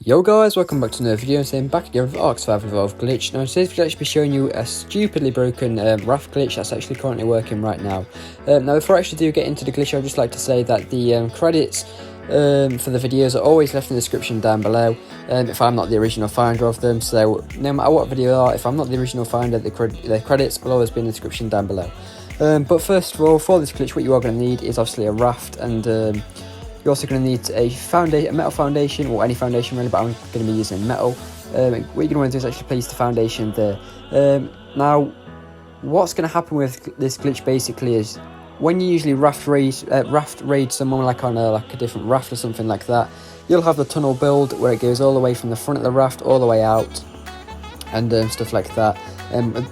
Yo guys, welcome back to another video. So I'm back again with Ark Survival Evolved glitch. Now in today's video I'll actually be showing you a stupidly broken Raft glitch that's actually currently working right now. Now before I actually do get into the glitch, I'd just like to say that the credits for the videos are always left in the description down below, if I'm not the original finder of them. So no matter what video they are, if I'm not the original finder, the credits will always be in the description down below. But first of all, for this glitch what you are going to need is obviously a raft, and you're also going to need a metal foundation, or any foundation really, but I'm going to be using metal. What you're going to want to do is actually place the foundation there. Now, what's going to happen with this glitch basically is, when you usually raft raid someone like on a different raft or something like that, you'll have the tunnel build where it goes all the way from the front of the raft all the way out, and stuff like that.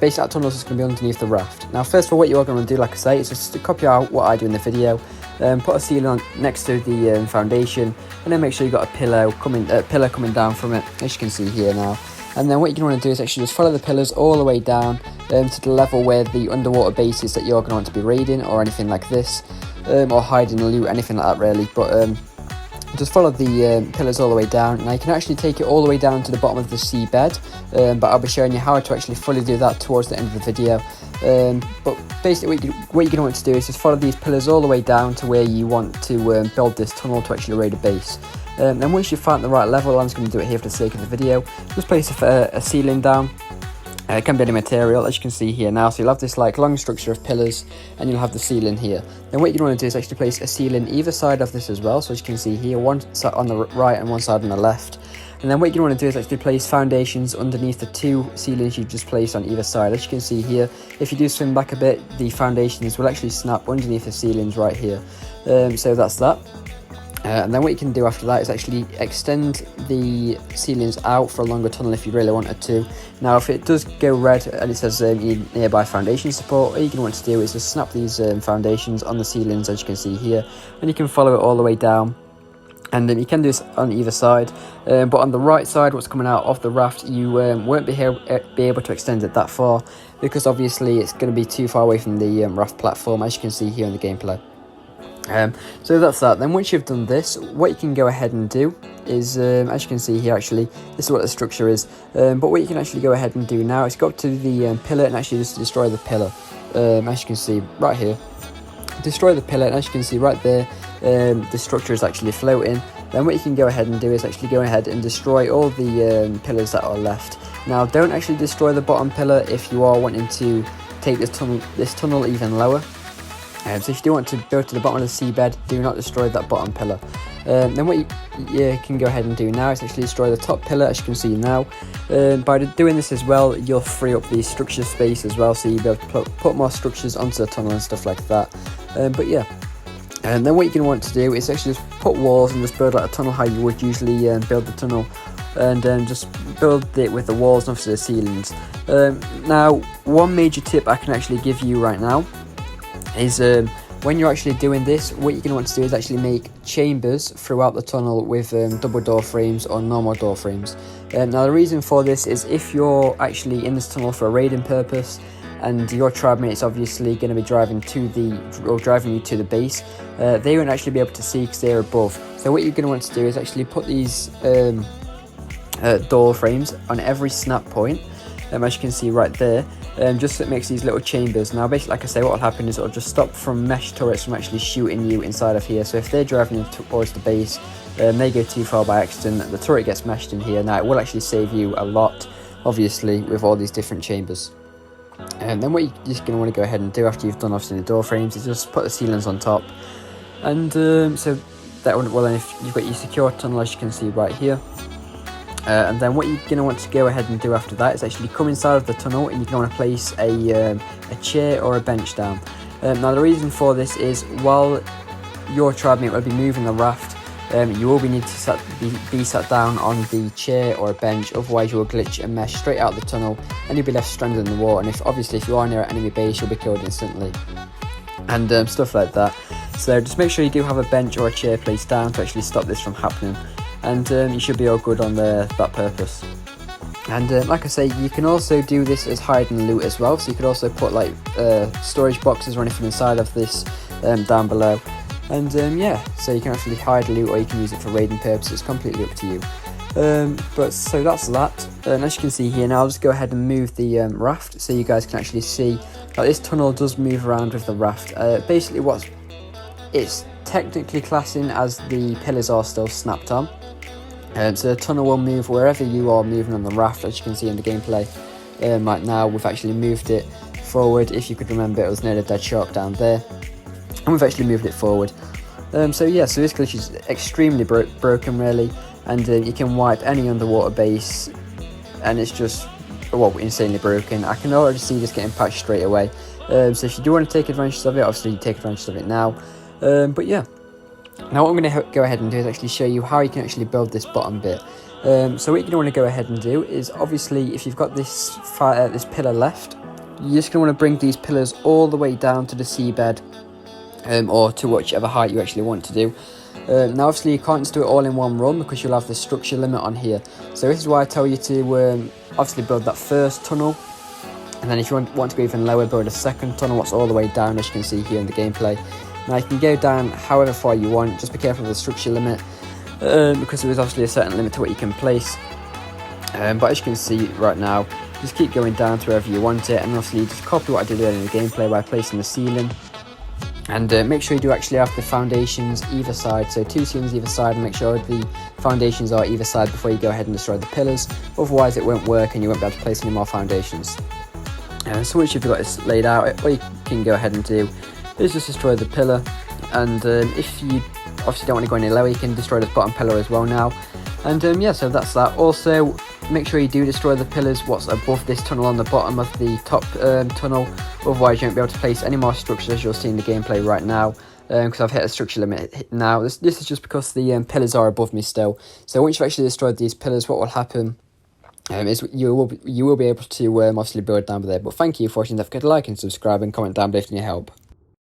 Basically that tunnel is going to be underneath the raft. Now first of all, what you are going to do, like I say, is just to copy out what I do in the video. Put a ceiling on next to the foundation, and then make sure you've got a pillar coming down from it, as you can see here now. And then what you're going to want to do is actually just follow the pillars all the way down to the level where the underwater base is that you're going to want to be raiding, or anything like this, or hiding loot, anything like that really. But just follow the pillars all the way down. Now you can actually take it all the way down to the bottom of the seabed, but I'll be showing you how to actually fully do that towards the end of the video. But basically what you're going to want to do is just follow these pillars all the way down to where you want to build this tunnel to actually raid a base. And once you've found the right level, I'm just going to do it here for the sake of the video, just place a ceiling down. It can be any material, as you can see here now. So you'll have this long structure of pillars, and you'll have the ceiling here. Then what you're going to want to do is actually place a ceiling either side of this as well. So as you can see here, one side on the right and one side on the left. And then what you're going to want to do is actually place foundations underneath the two ceilings you've just placed on either side. As you can see here, if you do swing back a bit, the foundations will actually snap underneath the ceilings right here. So that's that. And then what you can do after that is actually extend the ceilings out for a longer tunnel if you really wanted to. Now if it does go red and it says you need nearby foundation support, what you're going to want to do is just snap these foundations on the ceilings, as you can see here, and you can follow it all the way down. And you can do this on either side, but on the right side, what's coming out of the raft, you won't be able to extend it that far, because obviously it's going to be too far away from the raft platform, as you can see here in the gameplay. So that's that. Then once you've done this, what you can go ahead and do is, as you can see here, actually this is what the structure is, but what you can actually go ahead and do now is go up to the pillar and actually just destroy the pillar. As you can see right here, destroy the pillar, and as you can see right there, the structure is actually floating. Then what you can go ahead and do is actually go ahead and destroy all the pillars that are left. Now don't actually destroy the bottom pillar if you are wanting to take this tunnel even lower. So if you do want to go to the bottom of the seabed, do not destroy that bottom pillar. Then what you can go ahead and do now is actually destroy the top pillar, as you can see now. By doing this as well, you'll free up the structure space as well, so you'll be able to put more structures onto the tunnel and stuff like that. But yeah. And then what you're going to want to do is actually just put walls and just build a tunnel how you would usually build the tunnel, and just build it with the walls and obviously the ceilings. Now one major tip I can actually give you right now is, when you're actually doing this, what you're going to want to do is actually make chambers throughout the tunnel with double door frames or normal door frames. Now the reason for this is, if you're actually in this tunnel for a raiding purpose, and your tribe mates obviously going to be driving you to the base, they won't actually be able to see because they're above. So what you're going to want to do is actually put these door frames on every snap point, as you can see right there, just so it makes these little chambers. Now basically, like I say, what will happen is it'll just stop from mesh turrets from actually shooting you inside of here. So if they're driving you towards the base, they go too far by accident, the turret gets meshed in here. Now it will actually save you a lot, obviously, with all these different chambers. And then what you're just going to want to go ahead and do after you've done obviously the door frames is just put the ceilings on top. And so that one, well then if you've got your secure tunnel, as you can see right here. And then what you're going to want to go ahead and do after that is actually come inside of the tunnel, and you're going to want to place a chair or a bench down. Now the reason for this is, while your tribe mate will be moving the raft, you will need to be sat down on the chair or a bench, otherwise you will glitch and mesh straight out the tunnel, and you'll be left stranded in the water. And if you are near an enemy base, you'll be killed instantly, and stuff like that. So just make sure you do have a bench or a chair placed down to actually stop this from happening, and you should be all good on that purpose. And like I say, you can also do this as hide and loot as well, so you could also put storage boxes or anything inside of this down below. And yeah, so you can actually hide loot, or you can use it for raiding purposes, completely up to you. But so that's that, and as you can see here now, I'll just go ahead and move the raft so you guys can actually see that this tunnel does move around with the raft. Basically what it's technically classing as the pillars are still snapped on. So the tunnel will move wherever you are moving on the raft, as you can see in the gameplay. Right now we've actually moved it forward. If you could remember, it was near the dead shark down there, and we've actually moved it forward. So yeah, so this glitch is extremely broken really, and you can wipe any underwater base, and it's just, well, insanely broken. I can already see this getting patched straight away. So if you do want to take advantage of it, obviously you take advantage of it now. But yeah. Now what I'm going to go ahead and do is actually show you how you can actually build this bottom bit. So what you're going to want to go ahead and do is, obviously, if you've got this pillar left, you're just going to want to bring these pillars all the way down to the seabed, or to whichever height you actually want to do. Now obviously you can't just do it all in one run because you'll have the structure limit on here. So this is why I tell you to obviously build that first tunnel, and then if you want to go even lower, build a second tunnel what's all the way down, as you can see here in the gameplay. Now you can go down however far you want, just be careful of the structure limit, because there is obviously a certain limit to what you can place. But as you can see right now, just keep going down to wherever you want it, and obviously just copy what I did earlier in the gameplay by placing the ceiling. And make sure you do actually have the foundations either side, so 2 ceilings either side, and make sure the foundations are either side before you go ahead and destroy the pillars, otherwise it won't work and you won't be able to place any more foundations. So once you've got this laid out, what you can go ahead and do is just destroy the pillar, and if you obviously don't want to go any lower, you can destroy this bottom pillar as well now. And yeah, so that's that. Also, make sure you do destroy the pillars what's above this tunnel on the bottom of the top tunnel, otherwise you won't be able to place any more structures, as you'll see in the gameplay right now, because I've hit a structure limit now. This is just because the pillars are above me still. So once you've actually destroyed these pillars, what will happen is you will be able to obviously build down there. But thank you for watching. Don't forget to like and subscribe and comment down below if you need help.